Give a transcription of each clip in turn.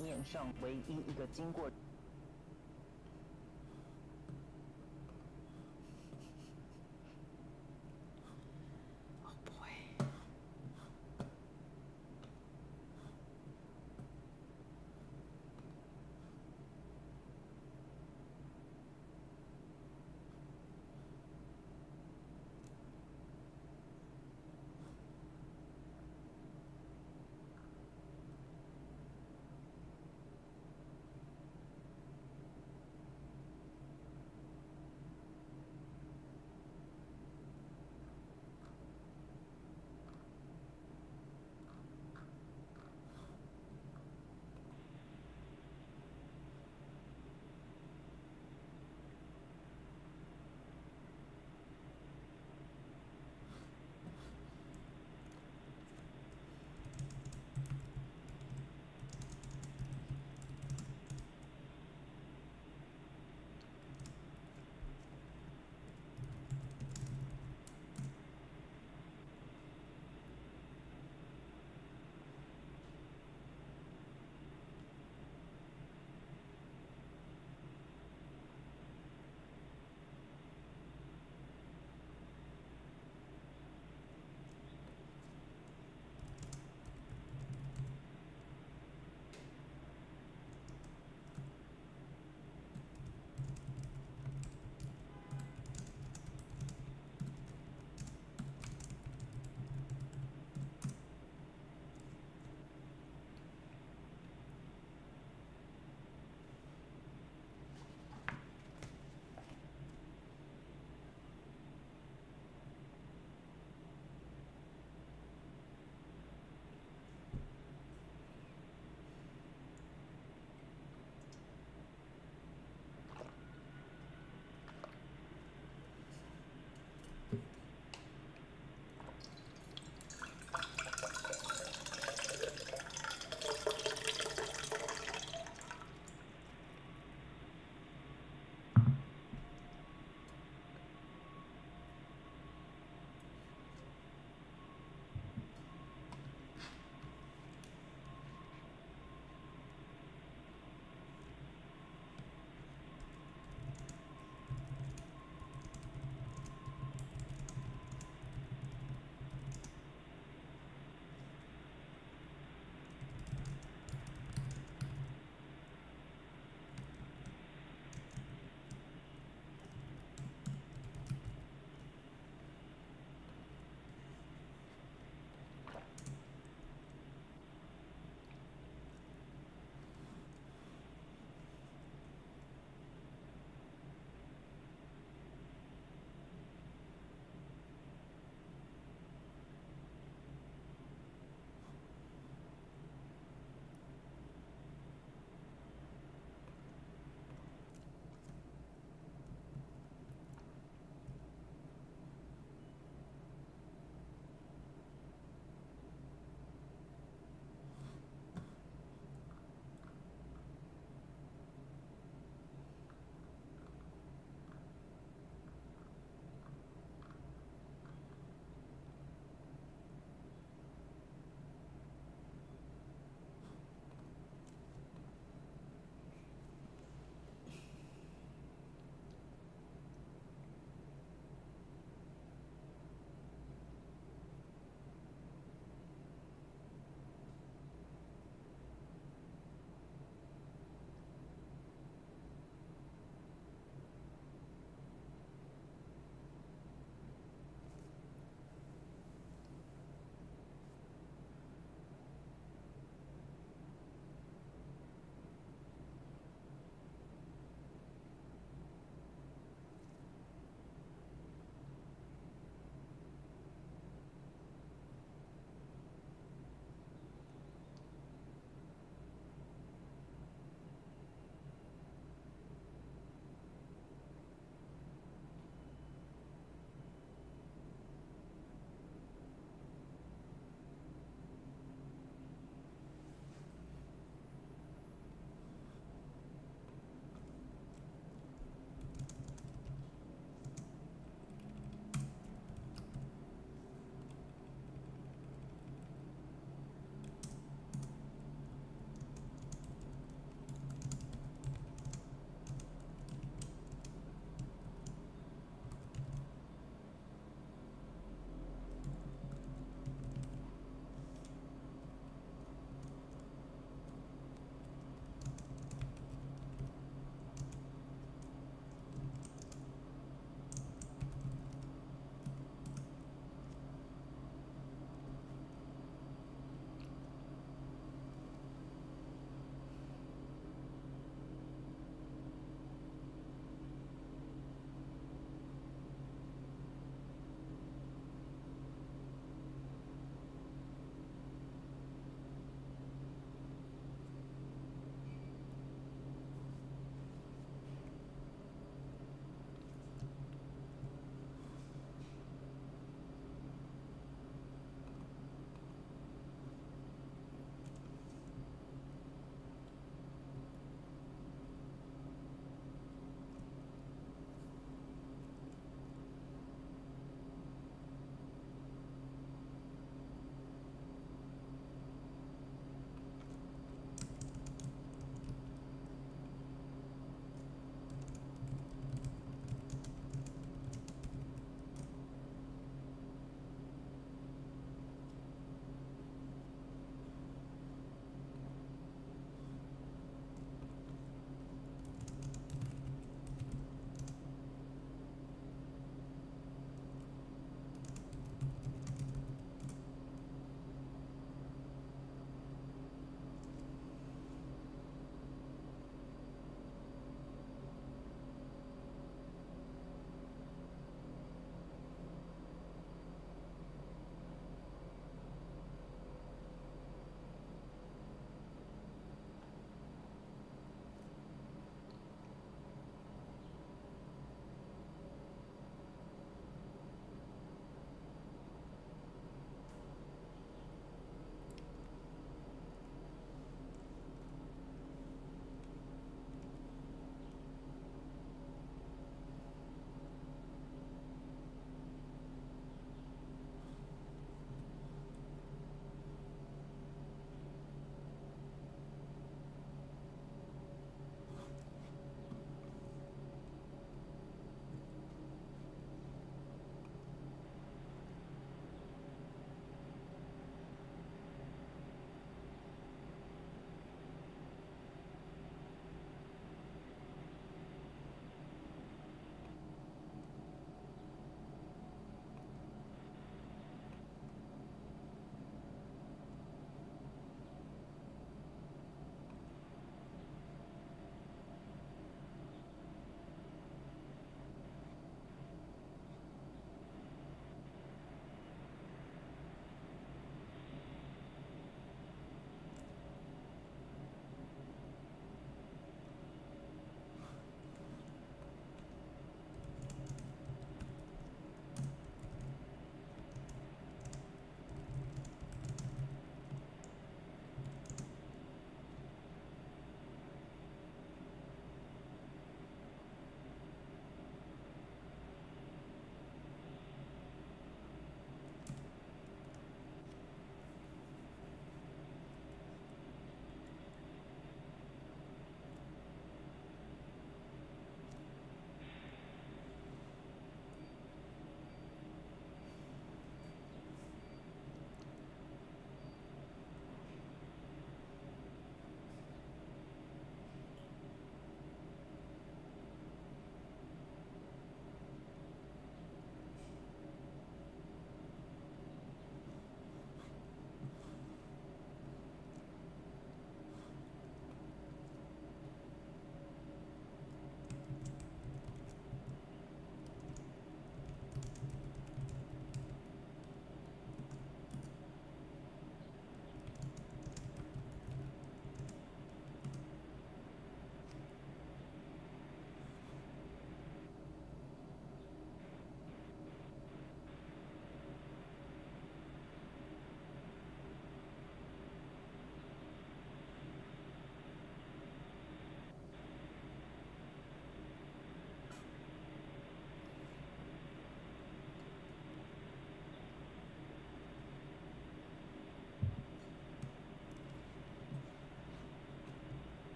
面上唯一一个经过。Oh boy.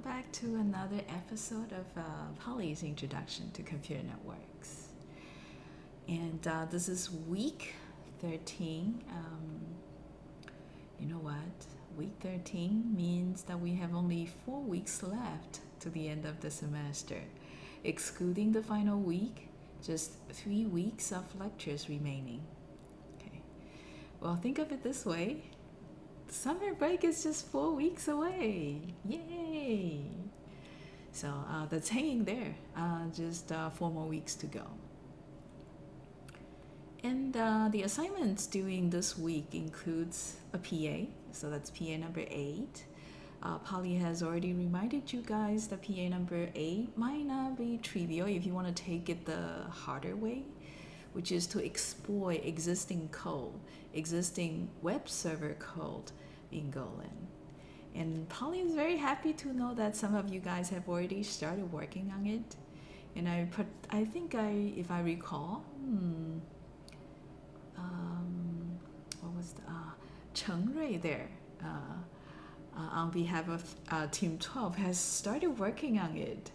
welcome back to another episode of Pollys Introduction to Computer Networks. And this is week 13. You know what? Week 13 means that we have only 4 weeks left to the end of the semester. Excluding the final week, just 3 weeks of lectures remaining. Okay. Well, think of it this way. Summer break is just 4 weeks away. Yay! So that's hanging there. Just 4 more weeks to go. And the assignments during this week includes a PA. So that's PA number 8. Polly has already reminded you guys that PA number 8 might not be trivial if you want to take it the harder way, which is to exploit existing code, existing web server code in Golang. And Polly is very happy to know that some of you guys have already started working on it. And I think if I recall, what was the Cheng Rui there, on behalf of Team 12 has started working on it.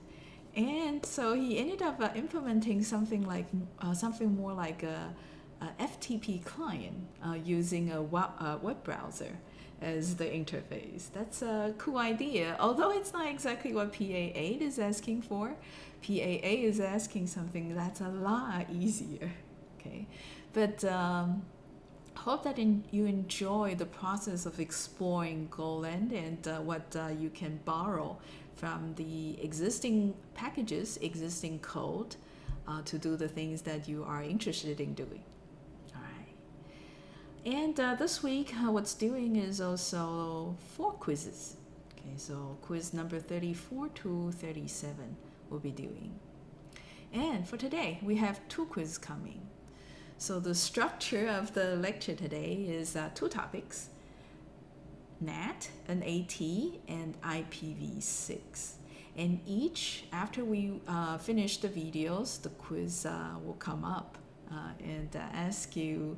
And so he ended up implementing something more like a FTP client using a web browser as the interface. That's a cool idea, although it's not exactly what PA8 is asking for. PA8 is asking something that's a lot easier. Okay, but hope that you enjoy the process of exploring Golang and what you can borrow from the existing packages, existing code to do the things that you are interested in doing. All right. And this week, what's doing is also 4 quizzes. Okay, so quiz number 34 to 37 we'll be doing. And for today, we have 2 quizzes coming. So the structure of the lecture today is 2 topics: NAT, and IPv6. And each, after we finish the videos, the quiz will come up and ask you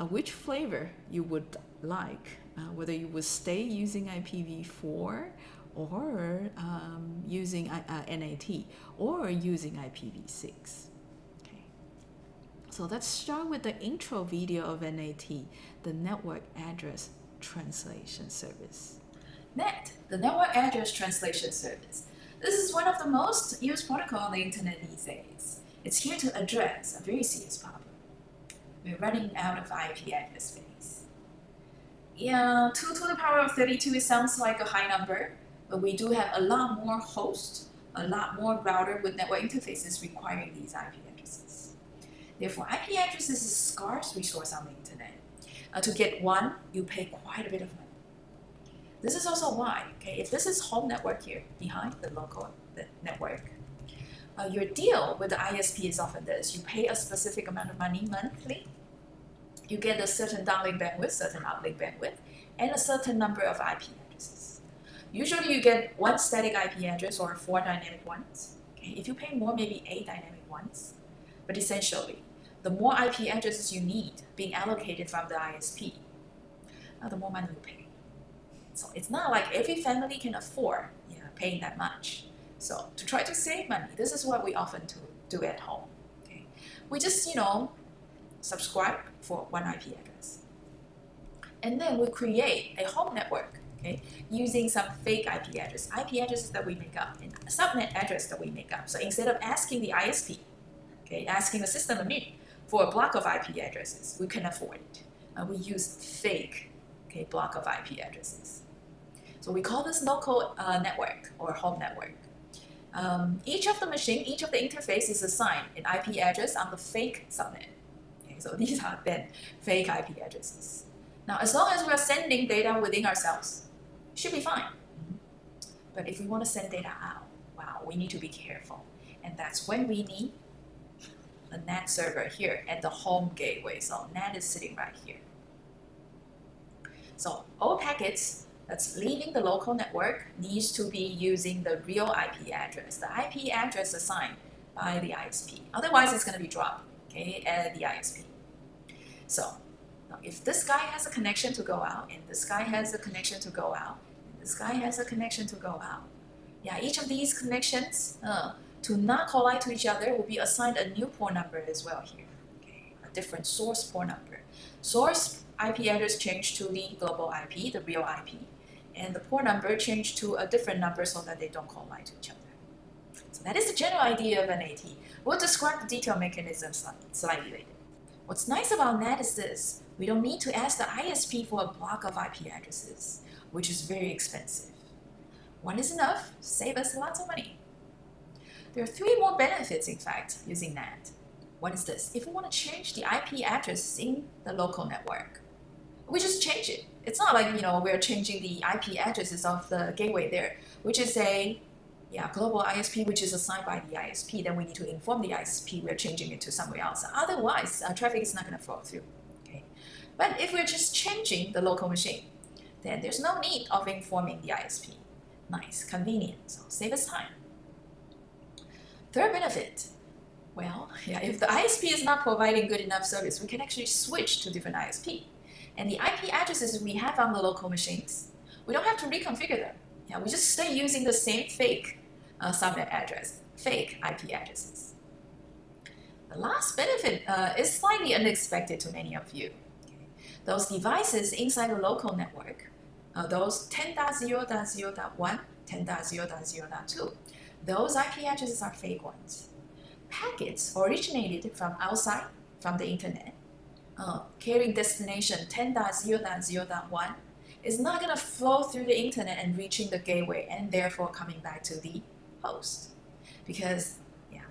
which flavor you would like, whether you would stay using IPv4 or using NAT or using IPv6. So let's start with the intro video of NAT, the Network Address Translation Service. NAT, the Network Address Translation Service. This is one of the most used protocols on the internet these days. It's here to address a very serious problem. We're running out of IP address space. Yeah, 2 to the power of 32, it sounds like a high number, but we do have a lot more hosts, a lot more router with network interfaces requiring these IP addresses. Therefore, IP addresses is a scarce resource on the internet. To get one, you pay quite a bit of money. This is also why, if this is home network here, behind the local network, your deal with the ISP is often this. You pay a specific amount of money monthly. You get a certain downlink bandwidth, certain uplink bandwidth, and a certain number of IP addresses. Usually you get 1 static IP address or 4 dynamic ones. If you pay more, maybe 8 dynamic ones. But essentially, the more IP addresses you need being allocated from the ISP, the more money you pay. So it's not like every family can afford paying that much. So to try to save money, this is what we often do at home. We just, subscribe for 1 IP address. And then we create a home network, using some fake IP addresses that we make up, and a subnet address that we make up. So instead of asking the ISP, asking the system admin for a block of IP addresses, we can afford it. We use fake block of IP addresses. So we call this local network or home network. Each of the interface is assigned an IP address on the fake subnet. So these are then fake IP addresses. Now, as long as we are sending data within ourselves, it should be fine. But if we want to send data out, wow, we need to be careful. And that's when we need a NAT server here at the home gateway. So NAT is sitting right here. So all packets that's leaving the local network needs to be using the real IP address, the IP address assigned by the ISP. Otherwise, it's going to be dropped at the ISP. So now if this guy has a connection to go out, and this guy has a connection to go out, and this guy has a connection to go out, each of these connections to not collide to each other will be assigned a new port number as well here. Okay, a different source port number. Source IP address changed to the global IP, the real IP, and the port number changed to a different number so that they don't collide to each other. So that is the general idea of NAT. We'll describe the detailed mechanism slightly later. What's nice about NAT is this. We don't need to ask the ISP for a block of IP addresses, which is very expensive. One is enough, save us lots of money. There are 3 more benefits, in fact, using NAT. What is this? If we want to change the IP address in the local network, we just change it. It's not like, we're changing the IP addresses of the gateway there, which is a global ISP, which is assigned by the ISP. Then we need to inform the ISP we're changing it to somewhere else. Otherwise, traffic is not going to flow through. Okay? But if we're just changing the local machine, then there's no need of informing the ISP. Nice, convenient, so save us time. Third benefit, well, if the ISP is not providing good enough service, we can actually switch to different ISP. And the IP addresses we have on the local machines, we don't have to reconfigure them. We just stay using the same fake subnet address, fake IP addresses. The last benefit is slightly unexpected to many of you. Okay. Those devices inside the local network, those 10.0.0.1, 10.0.0.2, those IP addresses are fake ones. Packets originated from outside, from the internet, carrying destination 10.0.0.1 is not going to flow through the internet and reaching the gateway and therefore coming back to the host. Because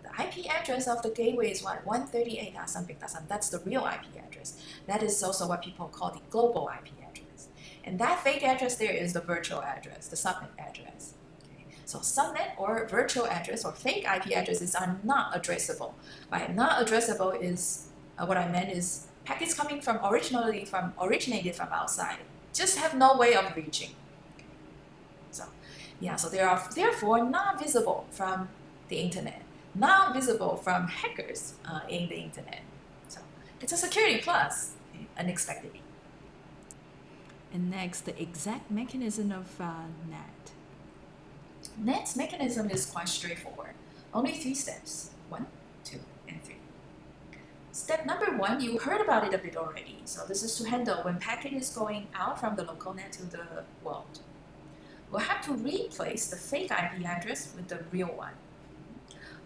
the IP address of the gateway is what? 138.something. That's the real IP address. That is also what people call the global IP address. And that fake address there is the virtual address, the subnet address. Okay. So subnet or virtual address or fake IP addresses are not addressable. By not addressable is, what I meant is packets coming from originated from outside just have no way of reaching. So they are therefore not visible from the internet, not visible from hackers in the internet. So it's a security plus, unexpectedly. And next, the exact mechanism of NAT. NAT's mechanism is quite straightforward. Only 3 steps, 1, 2, and 3. Step number 1, you heard about it a bit already. So this is to handle when packet is going out from the local net to the world. We'll have to replace the fake IP address with the real one.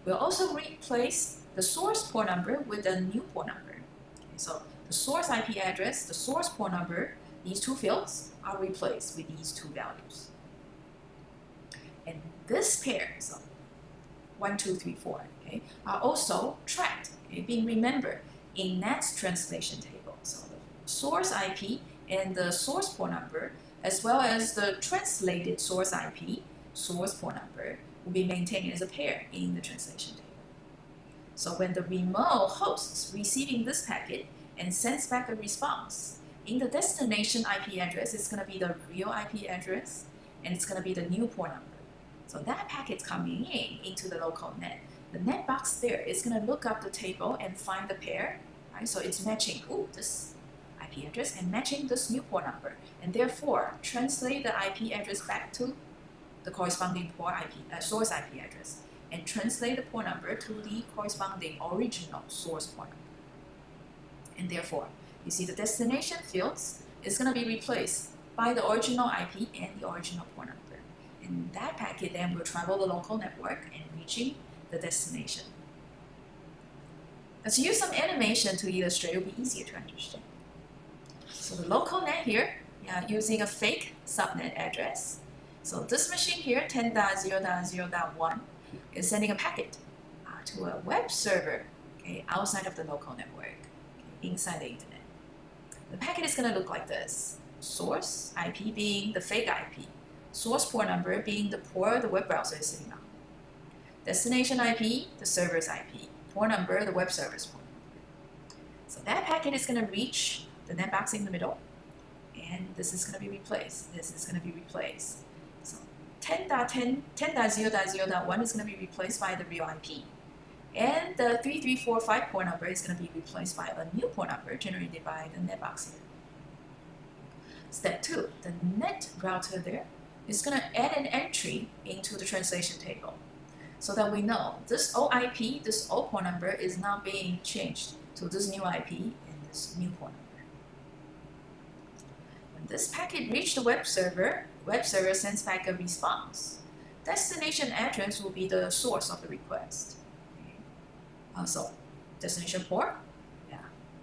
We'll also replace the source port number with a new port number. Okay, so the source IP address, the source port number, these 2 fields are replaced with these 2 values. And this pair, so 1, 2, 3, 4, okay, are also tracked, being remembered in NAT's translation table. So the source IP and the source port number, as well as the translated source IP, source port number, will be maintained as a pair in the translation table. So when the remote hosts receiving this packet and sends back a response, in the destination IP address, it's going to be the real IP address, and it's going to be the new port number. So that packet coming into the local net, the net box there is going to look up the table and find the pair, right? So it's matching this IP address and matching this new port number, and therefore translate the IP address back to the corresponding port source IP address, and translate the port number to the corresponding original source port number. And therefore, you see the destination fields is going to be replaced by the original IP and the original port number. And that packet then will travel the local network and reaching the destination. Let's use some animation to illustrate. It will be easier to understand. So the local net here, using a fake subnet address. So this machine here, 10.0.0.1, is sending a packet to a web server, outside of the local network, inside the internet. The packet is going to look like this. Source IP being the fake IP. Source port number being the port the web browser is sitting on. Destination IP, the server's IP. Port number, the web server's port number. So that packet is going to reach the net box in the middle, and this is going to be replaced. This is going to be replaced. So 10.0.0.1 is going to be replaced by the real IP. And the 3345 port number is going to be replaced by a new port number generated by the net box here. Step 2, the net router there is going to add an entry into the translation table so that we know this old IP, this old port number is now being changed to this new IP and this new port number. When this packet reaches the web server sends back a response. Destination address will be the source of the request. So destination port,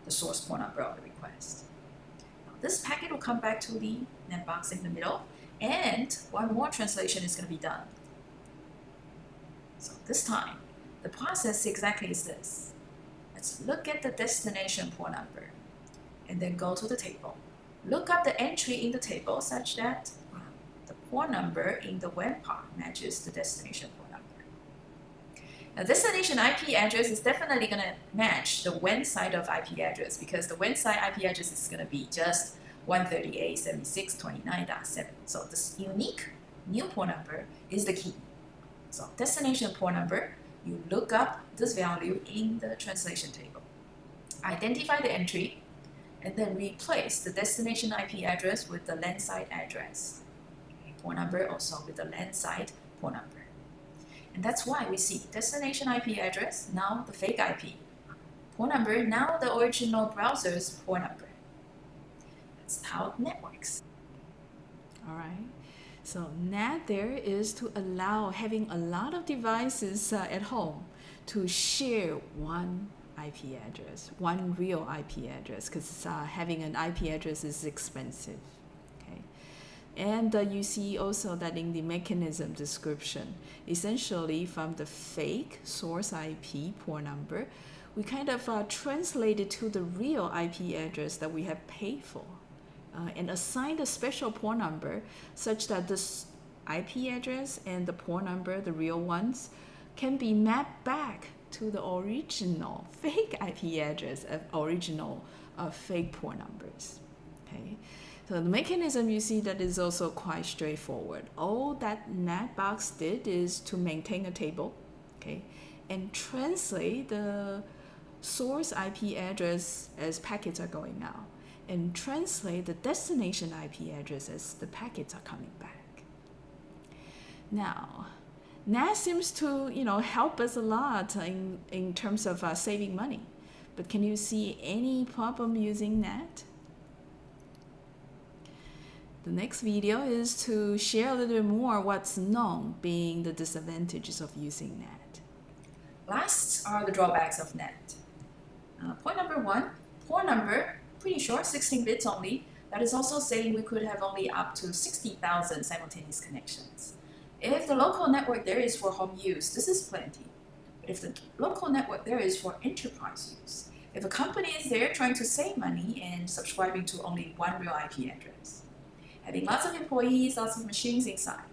the source port number of the request. Now, this packet will come back to the net box in the middle, and one more translation is going to be done. So this time, the process exactly is this. Let's look at the destination port number, and then go to the table. Look up the entry in the table such that the port number in the WAN part matches the destination port number. Now, destination IP address is definitely going to match the WAN side of IP address because the WAN side IP address is going to be just 138.76.29.7. So this unique new port number is the key. So destination port number, you look up this value in the translation table. Identify the entry, and then replace the destination IP address with the LAN side address. Port number also with the LAN side port number. And that's why we see destination IP address, now the fake IP. Port number, now the original browser's port number. That's how NAT works. All right. So NAT there is to allow having a lot of devices at home to share one IP address, one real IP address, because having an IP address is expensive. Okay. And you see also that in the mechanism description, essentially from the fake source IP port number, we kind of translate it to the real IP address that we have paid for. And assign a special port number such that this IP address and the port number, the real ones, can be mapped back to the original fake IP address of original fake port numbers. Okay, so the mechanism you see that is also quite straightforward. All that NAT box did is to maintain a table, okay, and translate the source IP address as packets are going out, and translate the destination IP address as the packets are coming back. Now, NAT seems to help us a lot in terms of saving money, but can you see any problem using NAT? The next video is to share a little bit more what's known being the disadvantages of using NAT. Last are the drawbacks of NAT. Point number one, port number, pretty short, 16 bits only. That is also saying we could have only up to 60,000 simultaneous connections. If the local network there is for home use, this is plenty. But if the local network there is for enterprise use, if a company is there trying to save money and subscribing to only one real IP address, having lots of employees, lots of machines inside,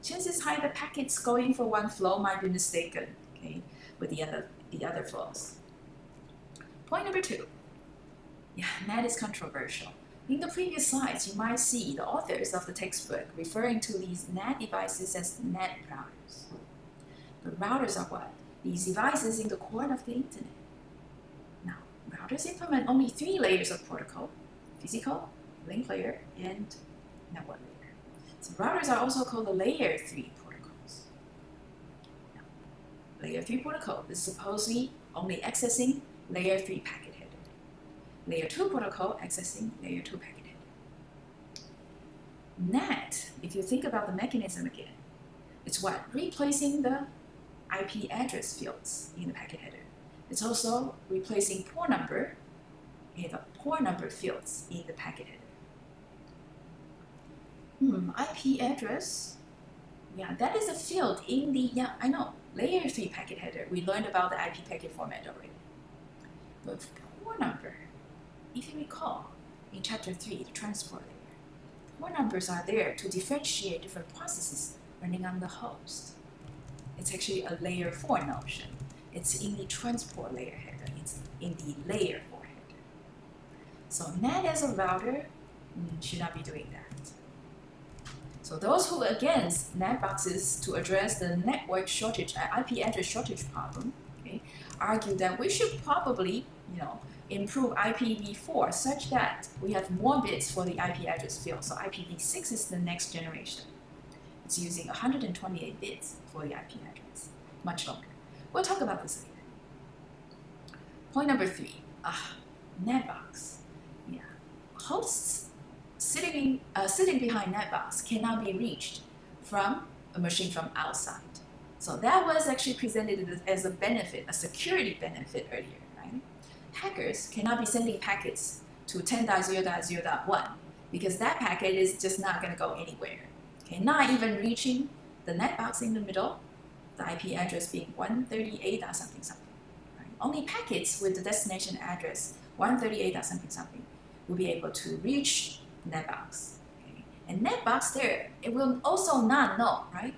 chances high the packets going for one flow might be mistaken, okay, with the other flows. Point number two. NAT is controversial. In the previous slides, you might see the authors of the textbook referring to these NAT devices as NAT routers. The routers are what? These devices in the core of the internet. Now, routers implement only 3 layers of protocol: physical, link layer, and network layer. So routers are also called the layer 3 protocols. Now, layer 3 protocol is supposedly only accessing layer 3 packet header. Layer 2 protocol accessing layer 2 packet header. NAT, if you think about the mechanism again, it's what? Replacing the IP address fields in the packet header. It's also replacing port number in the port number fields in the packet header. IP address, that is a field in the, I know, layer 3 packet header. We learned about the IP packet format already. But port number, if you recall, in chapter 3, the transport layer, port numbers are there to differentiate different processes running on the host. It's actually a layer 4 notion. It's in the transport layer header. It's in the layer 4 header. So NAT as a router should not be doing that. So those who are against NAT boxes to address the network shortage, IP address shortage problem, argue that we should probably, improve IPv4 such that we have more bits for the IP address field. So IPv6 is the next generation. It's using 128 bits for the IP address, much longer. We'll talk about this later. Point number 3, netbox. Yeah, hosts sitting behind netbox cannot be reached from a machine from outside. So that was actually presented as a benefit, a security benefit earlier, right? Hackers cannot be sending packets to 10.0.0.1 because that packet is just not going to go anywhere. Okay, not even reaching the netbox in the middle, the IP address being 138 or something. Right? Only packets with the destination address 138 or something will be able to reach netbox. Okay? And netbox there, it will also not know, right?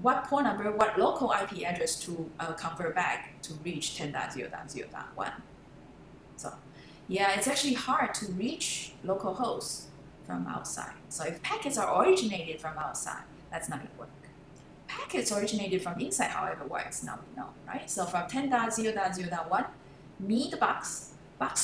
What port number, what local IP address to convert back to reach 10.0.0.1. So yeah, it's actually hard to reach local hosts from outside. So if packets are originated from outside, that's not going to work. Packets originated from inside, however, works. Now we know, right? So from 10.0.0.1, the box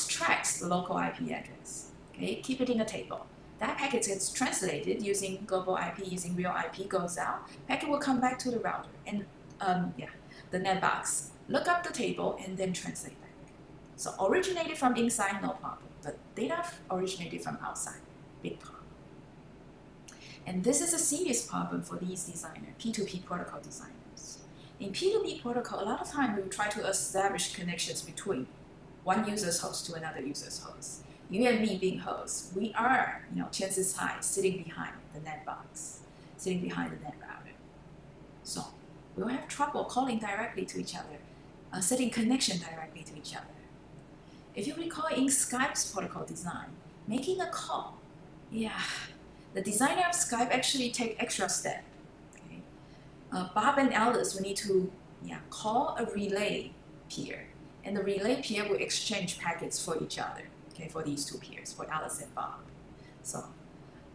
tracks the local IP address. Okay, keep it in a table. That packet gets translated using global IP, using real IP, goes out. Packet will come back to the router, and the netbox look up the table and then translate back. So originated from inside, no problem. But data originated from outside, big problem. And this is a serious problem for these designers, P2P protocol designers. In P2P protocol, a lot of time we try to establish connections between one user's host to another user's host. You and me being hosts, we are, chances high, sitting behind the netbox, sitting behind the net router. So we'll have trouble calling directly to each other, setting connection directly to each other. If you recall in Skype's protocol design, making a call, the designer of Skype actually take extra step. Okay? Bob and Alice will need to call a relay peer, and the relay peer will exchange packets for each other. Okay, for these two peers, for Alice and Bob. So,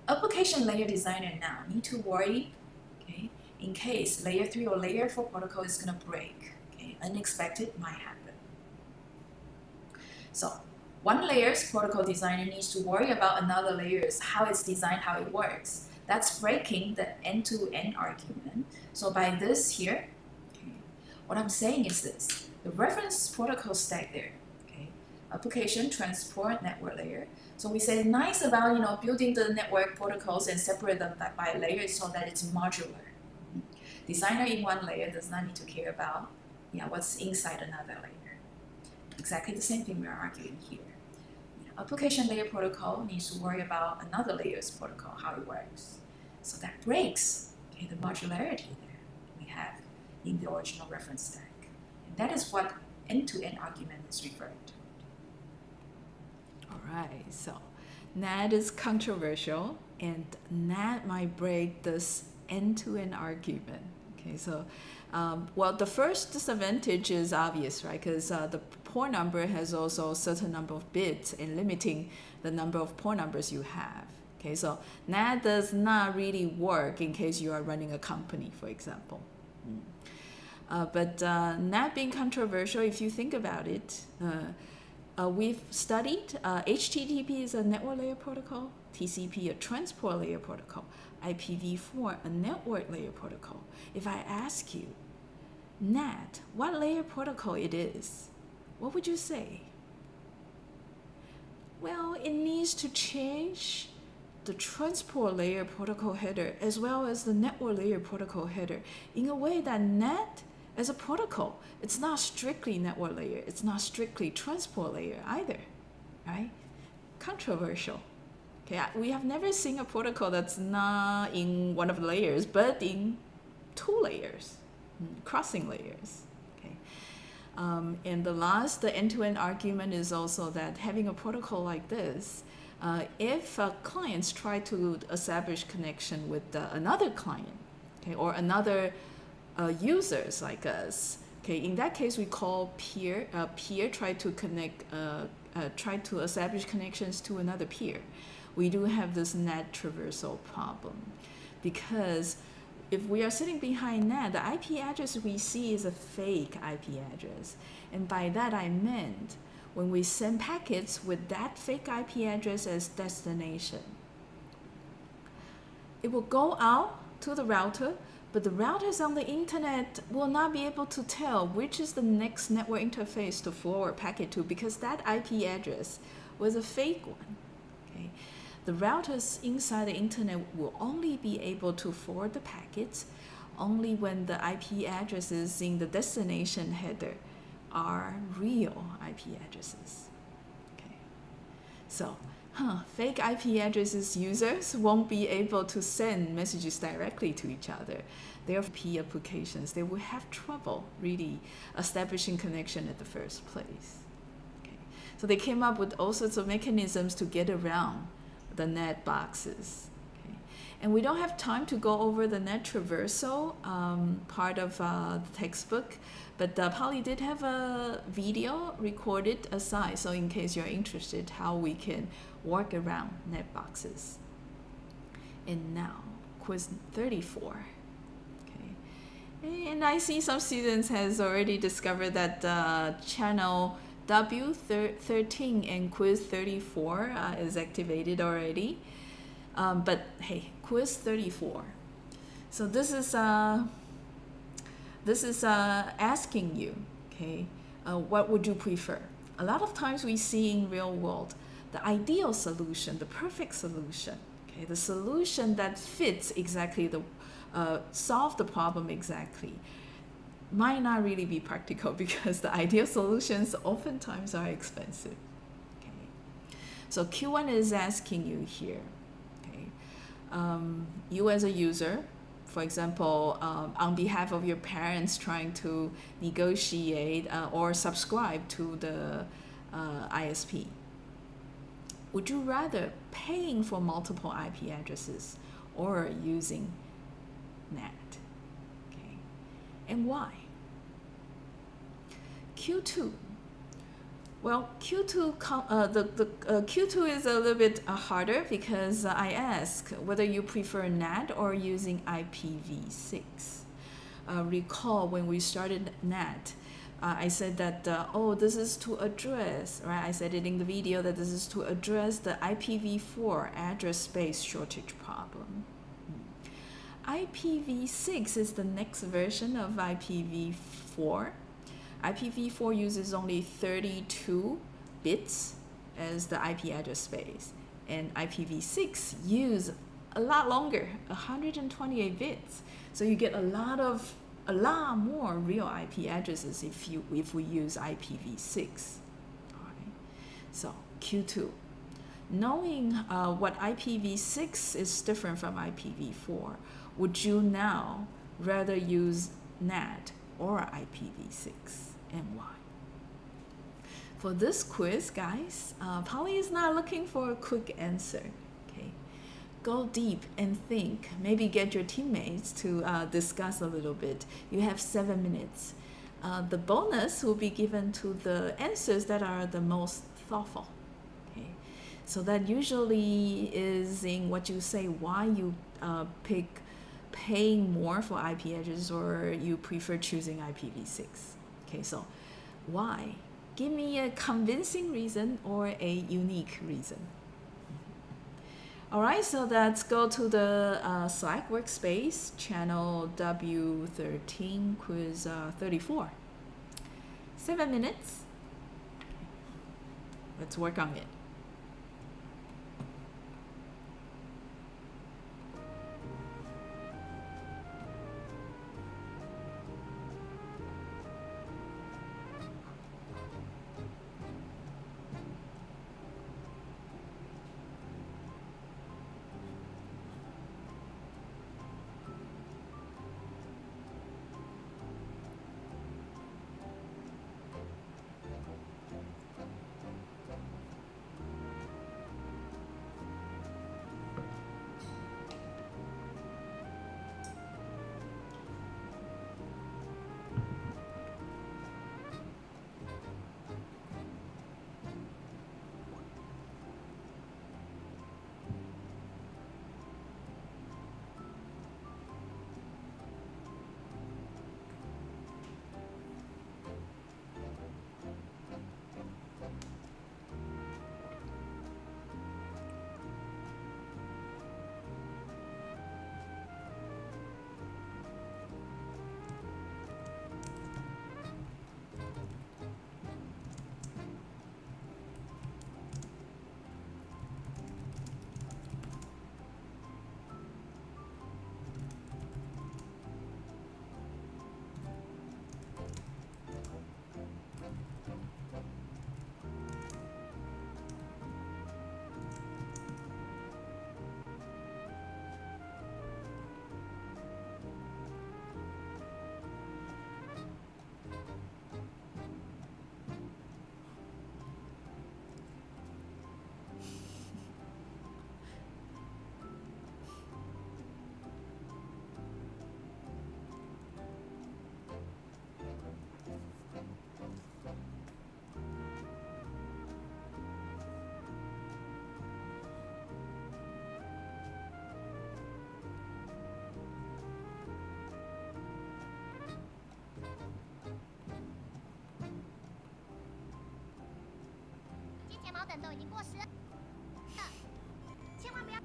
application layer designer now need to worry, okay, in case layer 3 or layer 4 protocol is going to break. Okay, unexpected might happen. So, one layer's protocol designer needs to worry about another layer's, how it's designed, how it works. That's breaking the end-to-end argument. So by this here, okay, what I'm saying is this: the reference protocol stack there. Application, transport, network layer. So we say nice about building the network protocols and separate them by layers so that it's modular. Designer in one layer does not need to care about what's inside another layer. Exactly the same thing we are arguing here. Application layer protocol needs to worry about another layer's protocol, how it works. So that breaks the modularity there we have in the original reference stack. And that is what end-to-end argument is referring to. Alright, so NAT is controversial, and NAT might break this end-to-end argument. Okay, so the first disadvantage is obvious, right? Because the port number has also a certain number of bits and limiting the number of port numbers you have. Okay, so NAT does not really work in case you are running a company, for example. But NAT being controversial, if you think about it, we've studied HTTP is a network layer protocol, TCP a transport layer protocol, IPv4 a network layer protocol. If I ask you, NAT, what layer protocol it is, what would you say? Well, it needs to change the transport layer protocol header as well as the network layer protocol header in a way that NAT as a protocol, it's not strictly network layer, it's not strictly transport layer either, right? Controversial. Okay, we have never seen a protocol that's not in one of the layers, but in 2 layers, crossing layers. Okay, and the end-to-end argument is also that having a protocol like this, if clients try to establish connection with another client, okay, or another users like us, okay, in that case we call peer. Peer try to connect, try to establish connections to another peer. We do have this NAT traversal problem because if we are sitting behind NAT, the IP address we see is a fake IP address, and by that I meant when we send packets with that fake IP address as destination, it will go out to the router, but the routers on the internet will not be able to tell which is the next network interface to forward packet to, because that IP address was a fake one. Okay? The routers inside the internet will only be able to forward the packets only when the IP addresses in the destination header are real IP addresses. Okay. So, fake IP addresses users won't be able to send messages directly to each other. Their IP applications, they will have trouble really establishing connection at the first place. Okay. So they came up with all sorts of mechanisms to get around the net boxes. Okay. And we don't have time to go over the net traversal part of the textbook, but Polly did have a video recorded aside, so in case you're interested how we can work around net boxes. And now, quiz 34. Okay. And I see some students has already discovered that channel W13 and quiz 34 is activated already. But hey, quiz 34. So this is asking you, okay, what would you prefer? A lot of times we see in real world the ideal solution, the perfect solution, okay, the solution that fits exactly the solve the problem exactly, might not really be practical because the ideal solutions oftentimes are expensive. Okay. So Q1 is asking you here, okay, you as a user, for example, on behalf of your parents trying to negotiate or subscribe to the ISP, would you rather paying for multiple IP addresses or using NAT? Okay. And why? Q2. Well, Q2 Q2 is a little bit harder because I ask whether you prefer NAT or using IPv6. Recall when we started NAT, I said that, this is to address, right? I said it in the video that this is to address the IPv4 address space shortage problem. IPv6 is the next version of IPv4. IPv4 uses only 32 bits as the IP address space, and IPv6 use a lot longer, 128 bits. So you get a lot more real IP addresses if we use IPv6. All right. So Q2, knowing what IPv6 is different from IPv4, would you now rather use NAT or IPv6, and why? For this quiz, guys, Polly is not looking for a quick answer. Okay, go deep and think. Maybe get your teammates to discuss a little bit. You have 7 minutes. The bonus will be given to the answers that are the most thoughtful. Okay, so that usually is in what you say, why you pick paying more for IP addresses or you prefer choosing IPv6. Okay, so why? Give me a convincing reason or a unique reason. All right, so let's go to the Slack workspace, channel W13, quiz 34. 7 minutes. Let's work on it. 等都已经过时了，千万不要。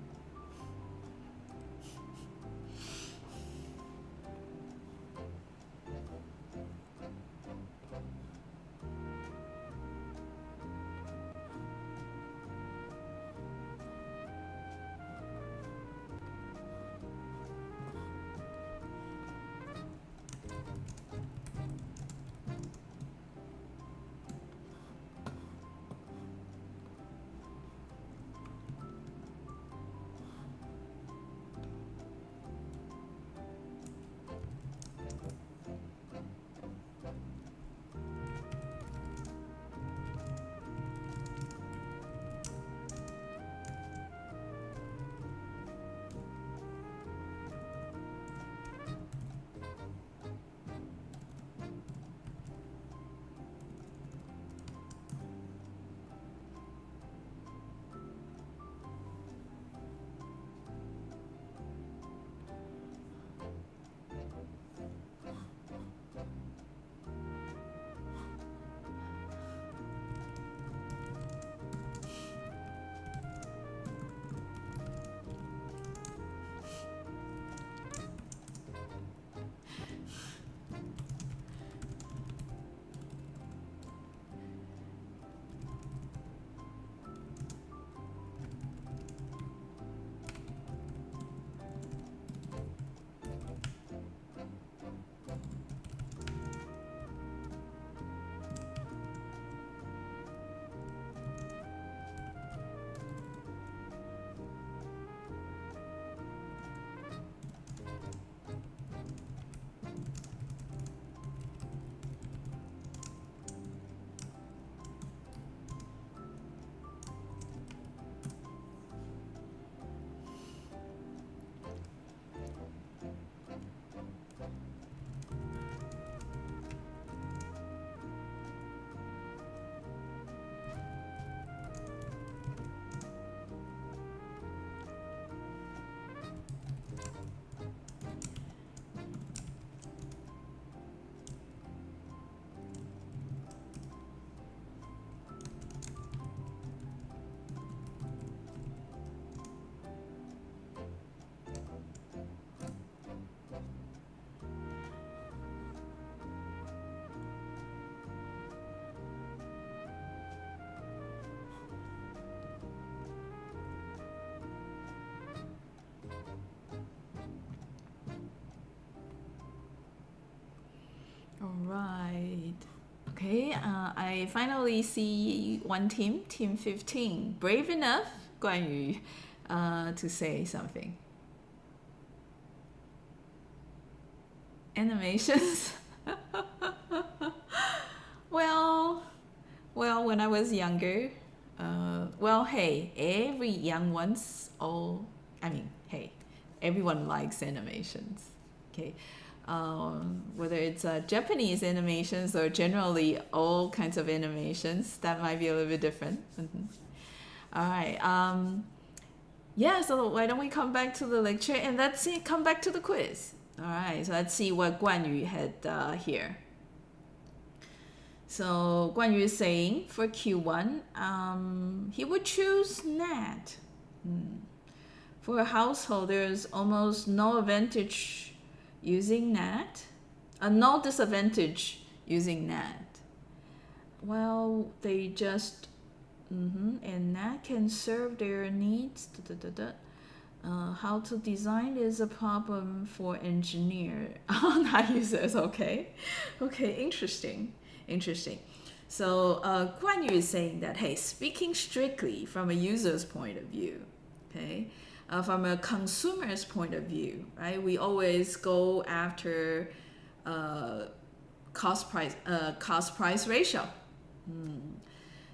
All right. Okay, I finally see one team, Team 15, brave enough, 关于, to say something. Animations. well, when I was younger, hey, every young ones, hey, everyone likes animations. Okay. Whether it's Japanese animations or generally all kinds of animations, that might be a little bit different. All right. So why don't we come back to the lecture and come back to the quiz. All right, so let's see what Guan Yu had here. So Guan Yu is saying for Q1, he would choose NAT. For a household, there's almost no advantage using NAT, no disadvantage using NAT. Well, they just, and NAT can serve their needs. How to design is a problem for engineer, not users. Okay, interesting. So Guan Yu is saying that, hey, speaking strictly from a user's point of view, okay, from a consumer's point of view, right? We always go after cost price ratio.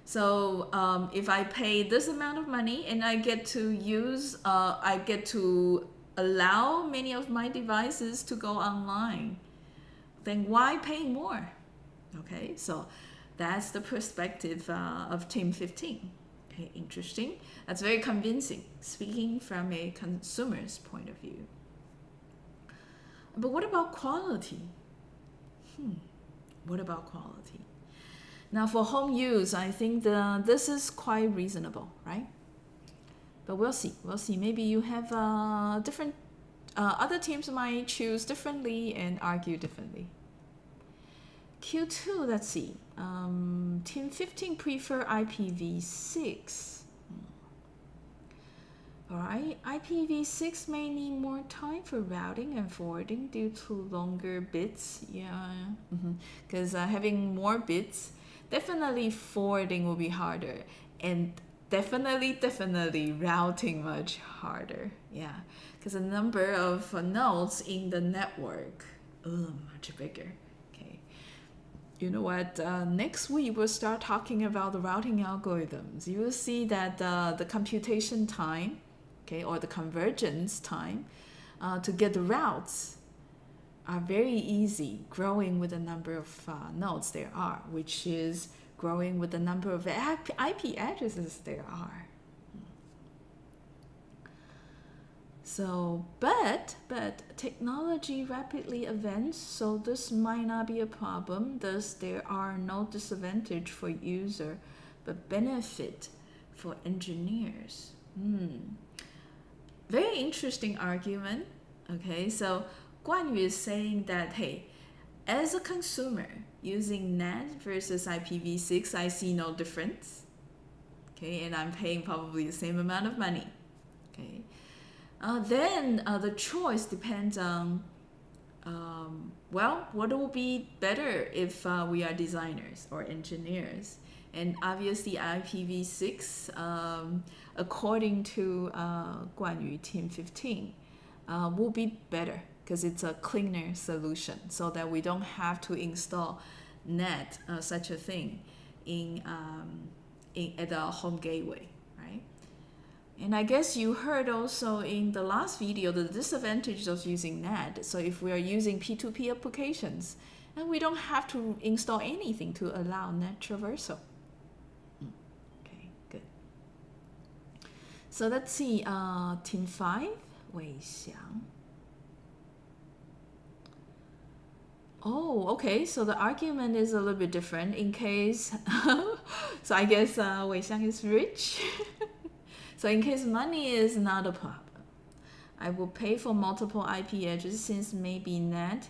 So if I pay this amount of money and I get to allow many of my devices to go online, then why pay more? Okay, so that's the perspective of Team 15. Okay, interesting. That's very convincing, speaking from a consumer's point of view. But what about quality? What about quality? Now for home use, I think this is quite reasonable, right? But we'll see. We'll see. Maybe you have different, other teams might choose differently and argue differently. Q2, let's see. Team 15 prefer IPv6. Alright, IPv6 may need more time for routing and forwarding due to longer bits. Yeah, because having more bits, definitely forwarding will be harder, and definitely routing much harder. Yeah, because the number of nodes in the network, much bigger. Okay, you know what? Next week we'll start talking about the routing algorithms. You will see that the computation time, okay, or the convergence time to get the routes are very easy, growing with the number of nodes there are, which is growing with the number of IP addresses there are. So, but technology rapidly advances, so this might not be a problem. Thus, there are no disadvantage for user, but benefit for engineers. Very interesting argument. Okay, so Guan Yu is saying that, hey, as a consumer using NAT versus IPv6, I see no difference. Okay, and I'm paying probably the same amount of money. Okay, then the choice depends on, well, what will be better if we are designers or engineers. And obviously IPv6, according to Guan Yu Team 15, will be better because it's a cleaner solution, so that we don't have to install NAT, such a thing, at the home gateway, right? And I guess you heard also in the last video the disadvantage of using NAT. So if we are using P2P applications, and we don't have to install anything to allow NAT traversal. Okay, good. So let's see, Team 5, Wei Xiang. Oh, okay, so the argument is a little bit different in case, so I guess Wei Xiang is rich. So in case money is not a problem, I will pay for multiple IP addresses since maybe NAT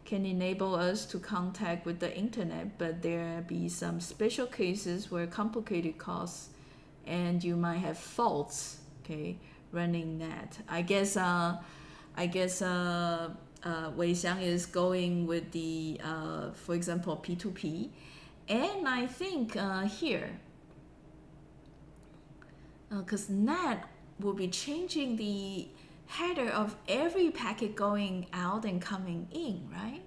can enable us to contact with the internet, but there be some special cases where complicated costs and you might have faults, okay, running NAT. I guess Wei Xiang is going with the, for example, P2P. And I think here, because NAT will be changing the header of every packet going out and coming in, right?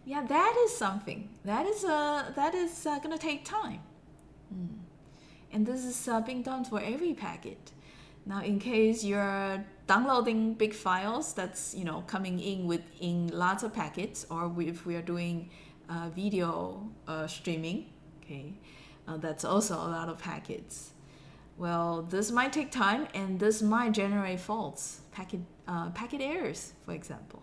Yeah, that is something. That is going to take time. And this is being done for every packet. Now, in case you're downloading big files that's coming in lots of packets, or if we are doing video streaming, okay, that's also a lot of packets. Well, this might take time, and this might generate faults, packet errors, for example.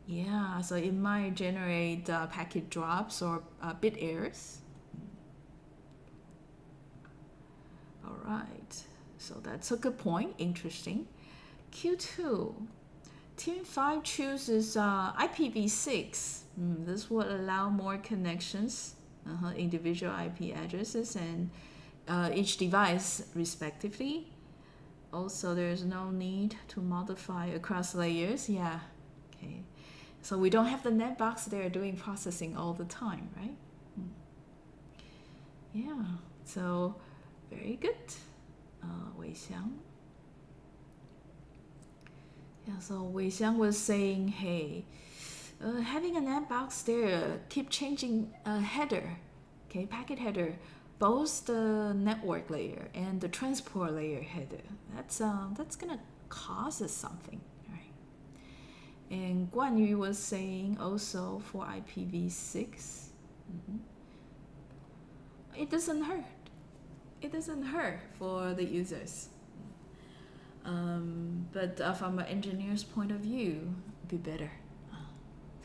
Yeah, so it might generate packet drops or bit errors. All right, so that's a good point. Interesting. Q2, Team 5 chooses IPv6. This will allow more connections, individual IP addresses, and each device respectively. Also, there's no need to modify across layers. Yeah, okay. So we don't have the netbox there doing processing all the time, right? Yeah, so very good, Wei Xiang. Yeah, so Wei Xiang was saying, hey, having a netbox there, keep changing header, okay, packet header, both the network layer and the transport layer header. That's gonna cause us something, right? And Guan Yu was saying also for IPv6, it doesn't hurt. It doesn't hurt for the users. But from an engineer's point of view, it'd be better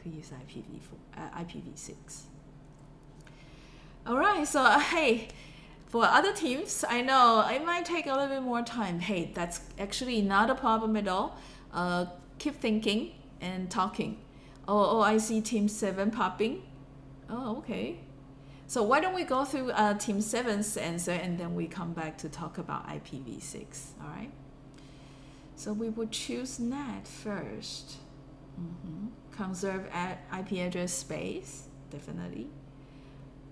to use IPv6. All right, so hey, for other teams, I know it might take a little bit more time. Hey, that's actually not a problem at all. Keep thinking and talking. Oh, I see Team 7 popping. Oh, okay. So why don't we go through Team 7's answer and then we come back to talk about IPv6, all right? So we would choose NAT first. Conserve IP address space, definitely.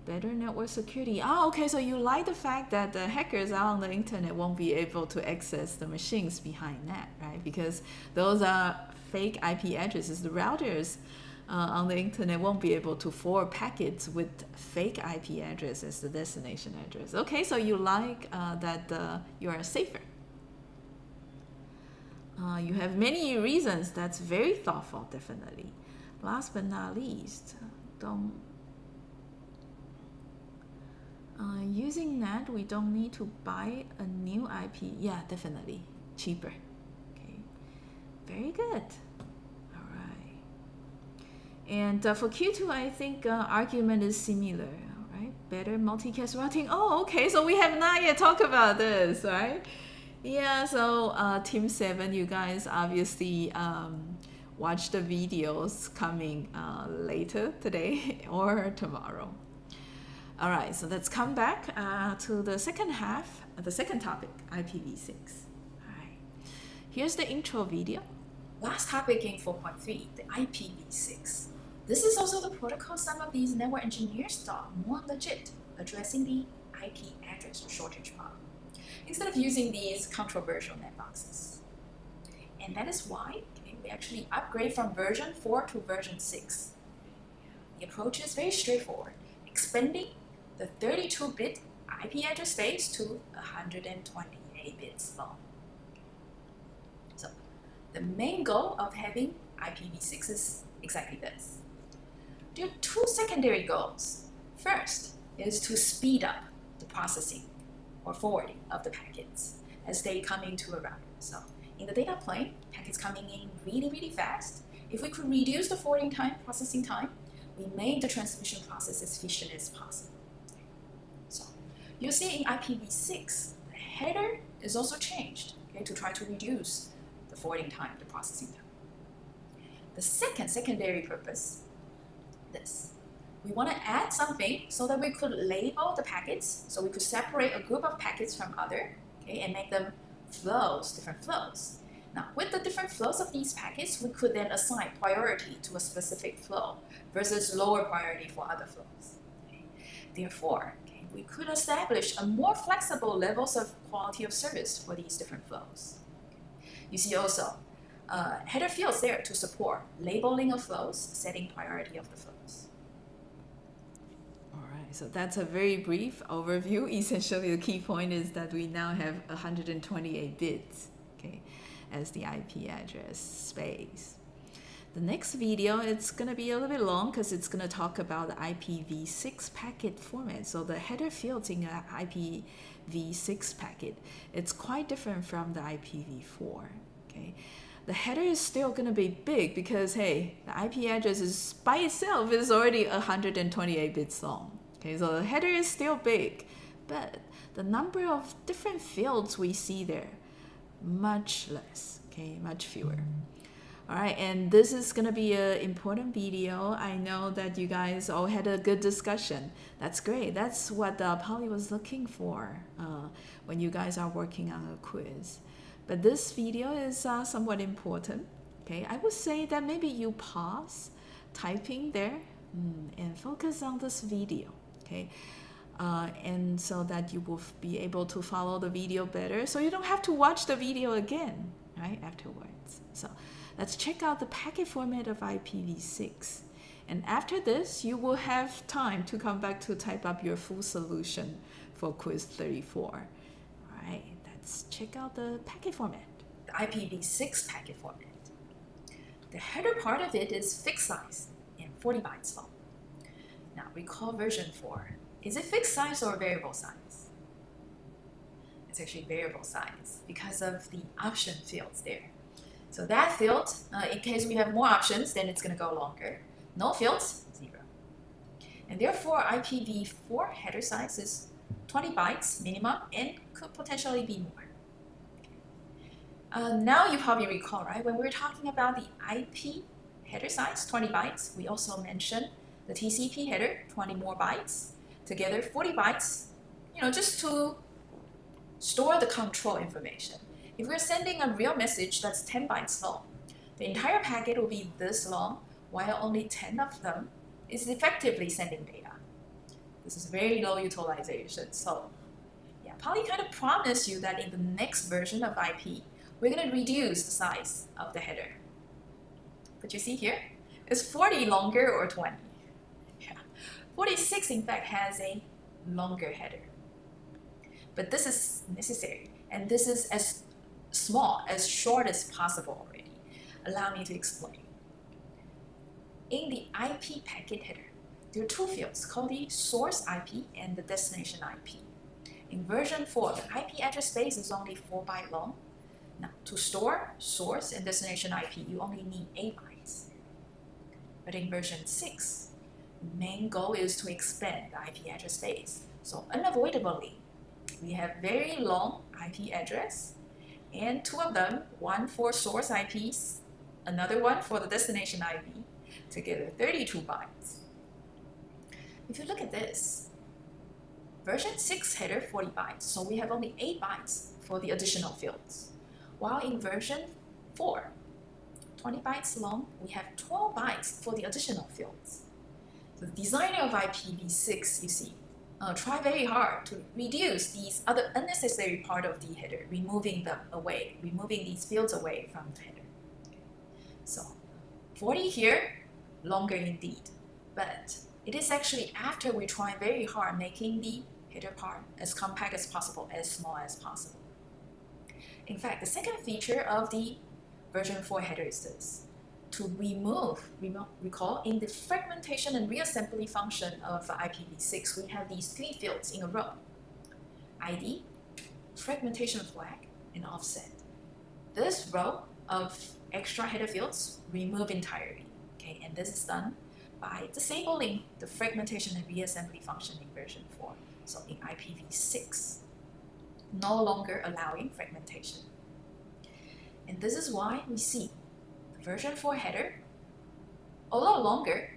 Better network security. Okay, so you like the fact that the hackers out on the internet won't be able to access the machines behind NAT, right? Because those are fake IP addresses. The routers on the internet won't be able to forward packets with fake IP address as the destination address. Okay, so you like that you are safer. You have many reasons. That's very thoughtful, definitely. Last but not least, using NAT, we don't need to buy a new IP. Yeah, definitely. Cheaper. Okay. Very good. All right. And for Q2, I think argument is similar. All right. Better multicast routing. Oh, okay. So we have not yet talked about this, right? Yeah, so Team 7, you guys obviously watch the videos coming later today or tomorrow. All right, so let's come back to the second half, the second topic, IPv6. All right, here's the intro video. Last topic in 4.3, the IPv6. This is also the protocol some of these network engineers thought more legit, addressing the IP address shortage problem, instead of using these controversial net boxes. And that is why we actually upgrade from version 4 to version 6. The approach is very straightforward, expanding the 32-bit IP address space to 128 bits long. So the main goal of having IPv6 is exactly this. There are two secondary goals. First is to speed up the processing or forwarding of the packets as they come into a router. So in the data plane, packets coming in really, really fast. If we could reduce the forwarding time, processing time, we make the transmission process as efficient as possible. So you'll see in IPv6, the header is also changed to try to reduce the forwarding time, the processing time. The secondary purpose, this. We want to add something so that we could label the packets, so we could separate a group of packets from other, and make them flows, different flows. Now, with the different flows of these packets, we could then assign priority to a specific flow versus lower priority for other flows. Therefore, we could establish a more flexible levels of quality of service for these different flows. You see also header fields there to support labeling of flows, setting priority of the flows. So that's a very brief overview. Essentially, the key point is that we now have 128 bits, as the IP address space. The next video, it's going to be a little bit long because it's going to talk about the IPv6 packet format. So the header fields in an IPv6 packet, it's quite different from the IPv4. The header is still going to be big because, hey, the IP address is by itself is already 128 bits long. So the header is still big, but the number of different fields we see there, much less, much fewer. All right, and this is going to be an important video. I know that you guys all had a good discussion. That's great. That's what Polly was looking for when you guys are working on a quiz. But this video is somewhat important. I would say that maybe you pause typing there and focus on this video. And so that you will be able to follow the video better, so you don't have to watch the video again, right, afterwards. So let's check out the packet format of IPv6. And after this, you will have time to come back to type up your full solution for quiz 34. All right, let's check out the packet format. The IPv6 packet format. The header part of it is fixed size and 40 bytes long. Now, recall version 4. Is it fixed size or variable size? It's actually variable size because of the option fields there. So that field, in case we have more options, then it's going to go longer. No fields, 0. And therefore, IPv4 header size is 20 bytes minimum and could potentially be more. Now you probably recall, right? When we were talking about the IP header size, 20 bytes, we also mentioned the TCP header, 20 more bytes, together 40 bytes, just to store the control information. If we're sending a real message that's 10 bytes long, the entire packet will be this long, while only 10 of them is effectively sending data. This is very low utilization. So yeah, Poly kind of promised you that in the next version of IP, we're going to reduce the size of the header. But you see here, is 40 longer or 20? Yeah. 46 in fact has a longer header. But this is necessary, and this is as small, as short as possible already. Allow me to explain. In the IP packet header, there are two fields called the source IP and the destination IP. In version 4, the IP address space is only 4 bytes long. Now, to store source and destination IP, you only need 8 bytes. But in version 6, the main goal is to expand the IP address space. So unavoidably, we have very long IP address, and two of them, one for source IPs, another one for the destination IP, together 32 bytes. If you look at this, version 6 header 40 bytes, so we have only 8 bytes for the additional fields. While in version 4, 20 bytes long, we have 12 bytes for the additional fields. The designer of IPv6, you see, try very hard to reduce these other unnecessary part of the header, removing them away, removing these fields away from the header. Okay. So 40 here, longer indeed, but it is actually after we try very hard making the header part as compact as possible, as small as possible. In fact, the second feature of the version 4 header is this. To recall, in the fragmentation and reassembly function of IPv6, we have these 3 fields in a row: ID, fragmentation flag, and offset. This row of extra header fields remove entirely, okay? And this is done by disabling the fragmentation and reassembly function in version 4. So in IPv6, no longer allowing fragmentation. And this is why we see version 4 header, although longer,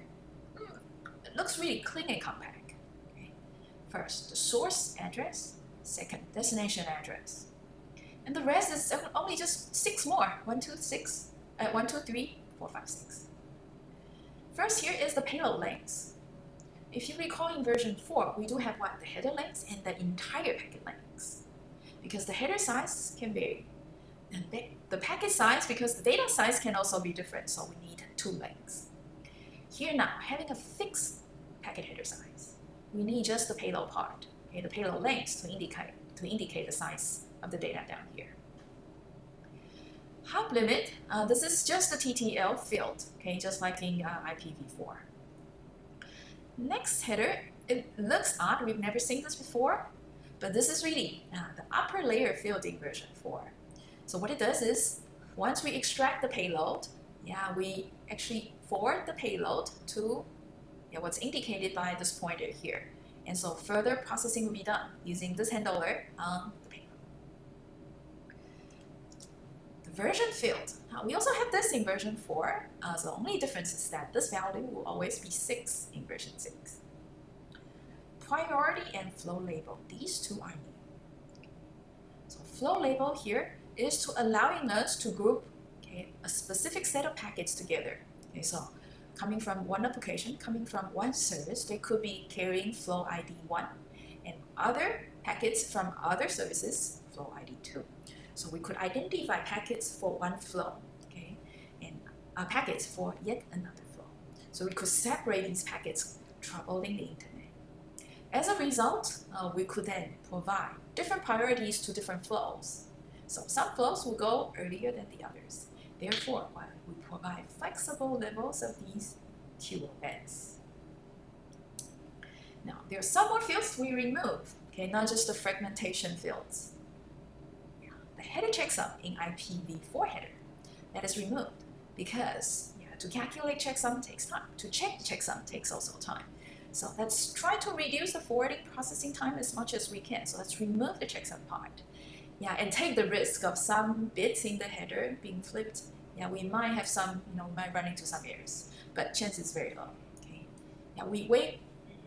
it looks really clean and compact. Okay. First, the source address. Second, destination address. And the rest is only just 6 more. 1, 2, 3, 4, 5, 6. First, here is the payload links. If you recall in version 4, we do have what? The header links and the entire packet links. Because the header size can vary. And the packet size, because the data size can also be different, so we need 2 links. Here now, having a fixed packet header size, we need just the payload part, okay, the payload links to indicate the size of the data down here. Hop limit, this is just the TTL field, okay, just like in IPv4. Next header, it looks odd, we've never seen this before, but this is really the upper layer field in version 4. So what it does is, once we extract the payload, we actually forward the payload to what's indicated by this pointer here. And so further processing will be done using this handler on the payload. The version field. We also have this in version 4. So the only difference is that this value will always be 6 in version 6. Priority and flow label. These two are new. So flow label here is to allowing us to group a specific set of packets together. Okay, so coming from one application, coming from one service, they could be carrying flow ID 1, and other packets from other services, flow ID 2. So we could identify packets for one flow, okay, and packets for yet another flow. So we could separate these packets traveling the internet. As a result, we could then provide different priorities to different flows. So some flows will go earlier than the others. Therefore, we provide flexible levels of these QoS. Now, there are some more fields we remove, okay, not just the fragmentation fields. The header checksum in IPv4 header, that is removed because to calculate checksum takes time. To check checksum takes also time. So let's try to reduce the forwarding processing time as much as we can. So let's remove the checksum part. Yeah, and take the risk of some bits in the header being flipped. Yeah, we might have some, we might run into some errors, but chance is very low. Okay. Yeah, we way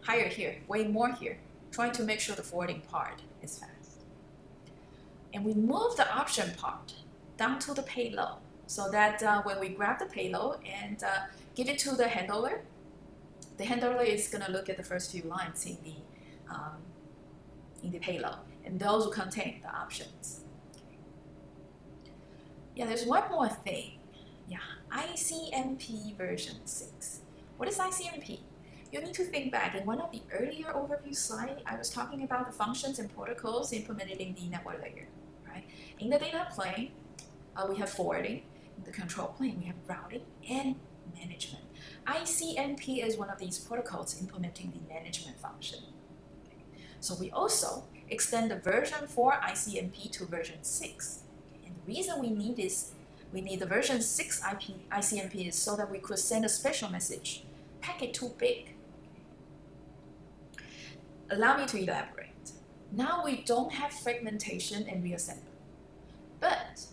higher here, way more here, trying to make sure the forwarding part is fast. And we move the option part down to the payload, so that when we grab the payload and give it to the handler is going to look at the first few lines in the payload, and those will contain the options. Okay. Yeah, there's one more thing. Yeah, Icmp version 6. What is Icmp? You need to think back. In one of the earlier overview slides, I was talking about the functions and protocols implemented in the network layer. Right? In the data plane, we have forwarding. In the control plane, we have routing and management. Icmp is one of these protocols implementing the management function. Okay. So we also extend the version for Icmp to version 6. And the reason we need the version 6 Icmp is so that we could send a special message, packet too big. Allow me to elaborate. Now we don't have fragmentation and reassembly. But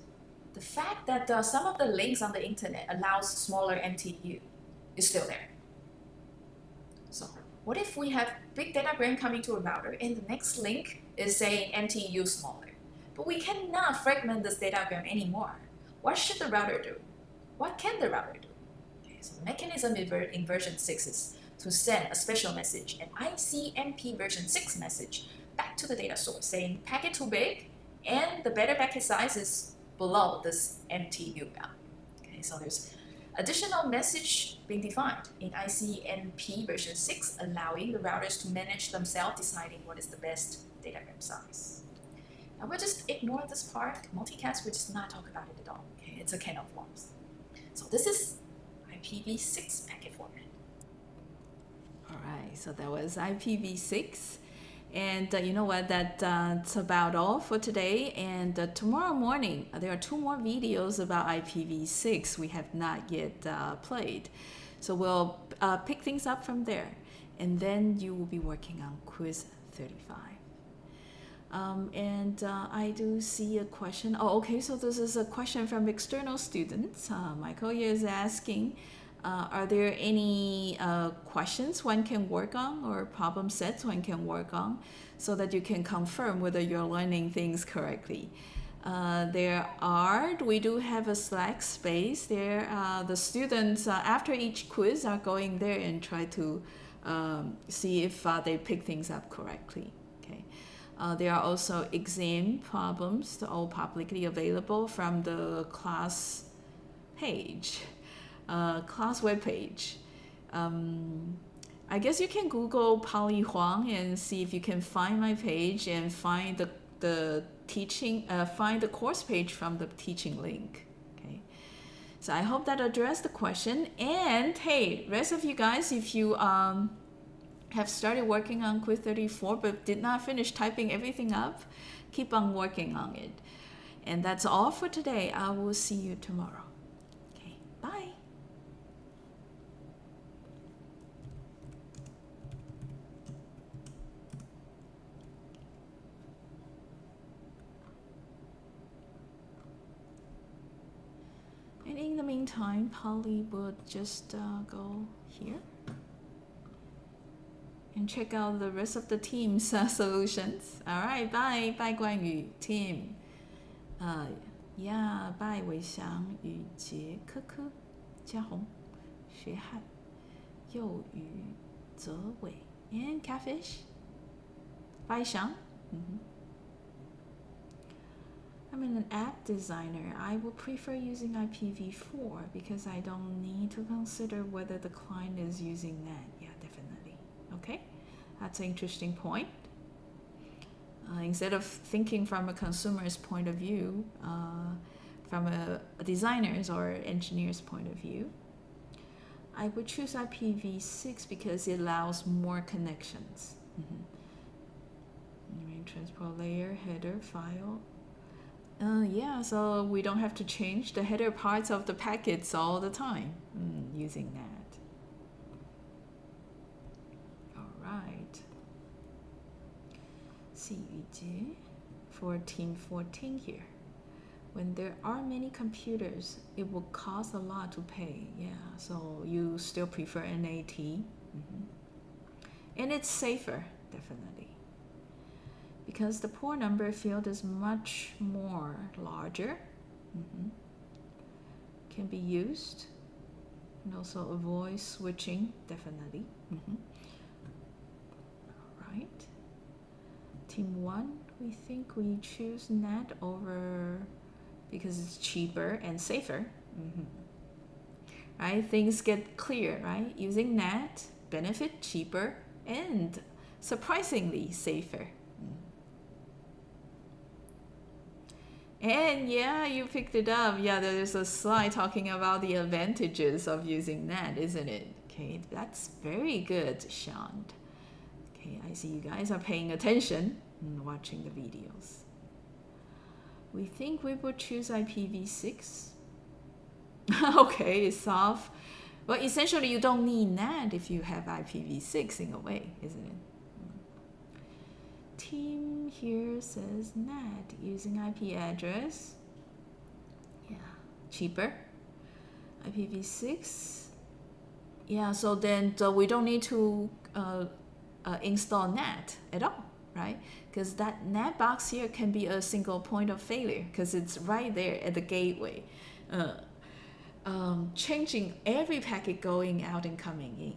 the fact that some of the links on the internet allows smaller MTU is still there. So what if we have big datagram coming to a router and the next link is saying MTU smaller? But we cannot fragment this datagram anymore. What should the router do? What can the router do? Okay, so the mechanism in version 6 is to send a special message, an Icmp version 6 message, back to the data source saying packet too big and the better packet size is below this MTU bound. Okay, so there's additional message being defined in Icmp version 6, allowing the routers to manage themselves, deciding what is the best datagram size. Now we'll just ignore this part. Multicast, we'll just not talk about it at all. Okay, it's a can of worms. So this is IPv6 packet format. All right, so that was IPv6. And you know what, that's about all for today. And tomorrow morning, there are 2 more videos about IPv6 we have not yet played. So we'll pick things up from there. And then you will be working on quiz 35. I do see a question. Oh, okay, so this is a question from external students. Michael is asking, are there any questions one can work on or problem sets one can work on so that you can confirm whether you're learning things correctly? We do have a Slack space there. The students, after each quiz, are going there and try to see if they pick things up correctly. Okay. There are also exam problems, all publicly available from the class page. Class webpage. I guess you can Google Polly Huang and see if you can find my page and find the teaching, find the course page from the teaching link. Okay, so I hope that addressed the question. And hey, rest of you guys, if you have started working on quiz 34 but did not finish typing everything up, keep on working on it. And that's all for today. I will see you tomorrow. Okay, bye. And in the meantime, Polly will just go here and check out the rest of the team's solutions. All right, bye, bye, 冠宇 team. Yeah, bye, 伟翔、雨杰、科科、嘉宏、学汉、幼宇、泽伟 and Catfish. Bye, Xiang. I'm an app designer. I would prefer using IPv4 because I don't need to consider whether the client is using Net. Yeah, definitely. Okay, that's an interesting point. Instead of thinking from a consumer's point of view, from a designer's or engineer's point of view, I would choose IPv6 because it allows more connections. Transport layer, header, file. Yeah, so we don't have to change the header parts of the packets all the time using that. All see for team 14 here. When there are many computers, it will cost a lot to pay. Yeah, so you still prefer NAT. And it's safer, definitely. Because the port number field is much more larger. Can be used. And also avoid switching, definitely. Alright. Team 1, we think we choose NAT over because it's cheaper and safer. Right? Things get clear, right? Using NAT, benefit, cheaper, and surprisingly safer. And yeah, you picked it up. Yeah, there's a slide talking about the advantages of using NAT, isn't it? Okay, that's very good, Sean. Okay, I see you guys are paying attention and watching the videos. We think we would choose IPv6. Okay, it's soft. Well, essentially, you don't need NAT if you have IPv6 in a way, isn't it? Team here says NAT using IP address. Yeah, cheaper. IPv6. Yeah, so then we don't need to install NAT at all, right? Because that NAT box here can be a single point of failure because it's right there at the gateway, changing every packet going out and coming in.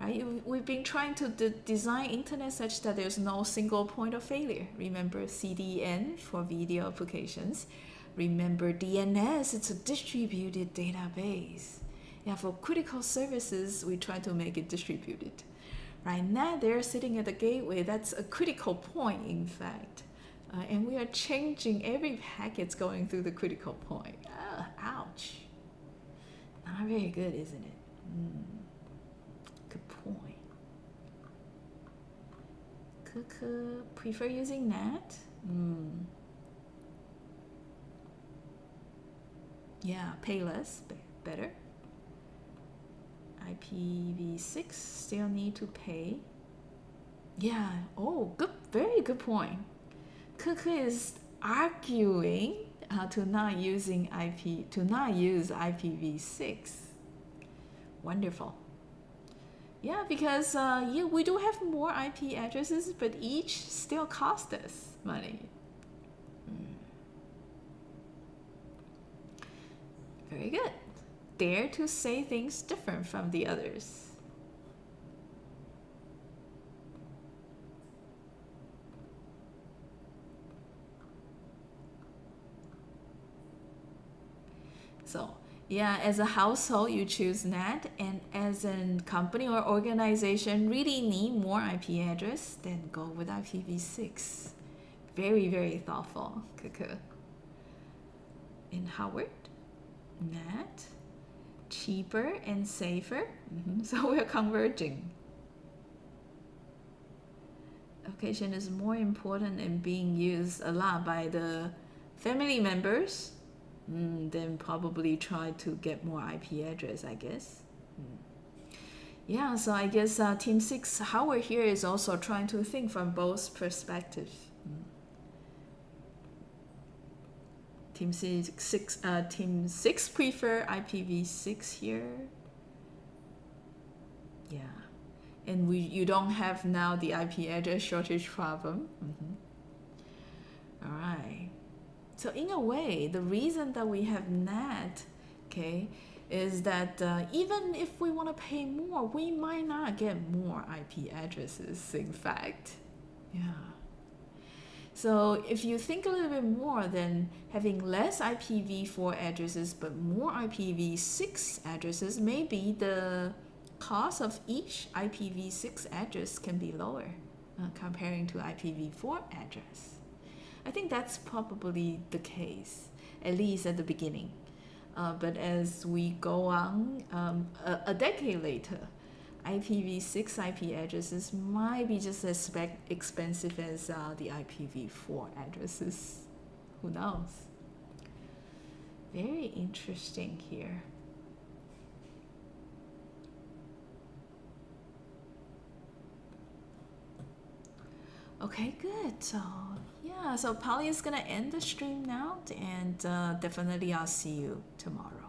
Right? We've been trying to design internet such that there's no single point of failure. Remember CDN for video applications. Remember DNS, it's a distributed database. Yeah, for critical services, we try to make it distributed. Right now, they're sitting at the gateway. That's a critical point, in fact. And we are changing every packet going through the critical point. Ouch. Not very good, isn't it? Good point. Prefer using NAT? Yeah, pay less, better. IPv6 still need to pay. Yeah, oh, good, very good point. Is arguing to not use IPv6. Wonderful. Yeah, because we do have more IP addresses, but each still cost us money. Very good. Dare to say things different from the others. So, yeah, as a household, you choose NAT, and as a company or organization really need more IP address, then go with IPv6. Very, very thoughtful. In Howard, NAT, cheaper and safer. So we're converging. Application is more important and being used a lot by the family members. Then probably try to get more IP address, I guess. Yeah, so I guess Team 6, Howard here is also trying to think from both perspectives. Team 6 prefer IPv6 here. Yeah, and you don't have now the IP address shortage problem. All right. So in a way, the reason that we have NAT, is that even if we want to pay more, we might not get more IP addresses, in fact. Yeah. So if you think a little bit more, then having less IPv4 addresses but more IPv6 addresses, maybe the cost of each IPv6 address can be lower comparing to IPv4 address. I think that's probably the case, at least at the beginning. But as we go on, a decade later, IPv6 IP addresses might be just as expensive as the IPv4 addresses. Who knows? Very interesting here. Okay, good. So yeah, so Polly is gonna end the stream now, and definitely I'll see you tomorrow.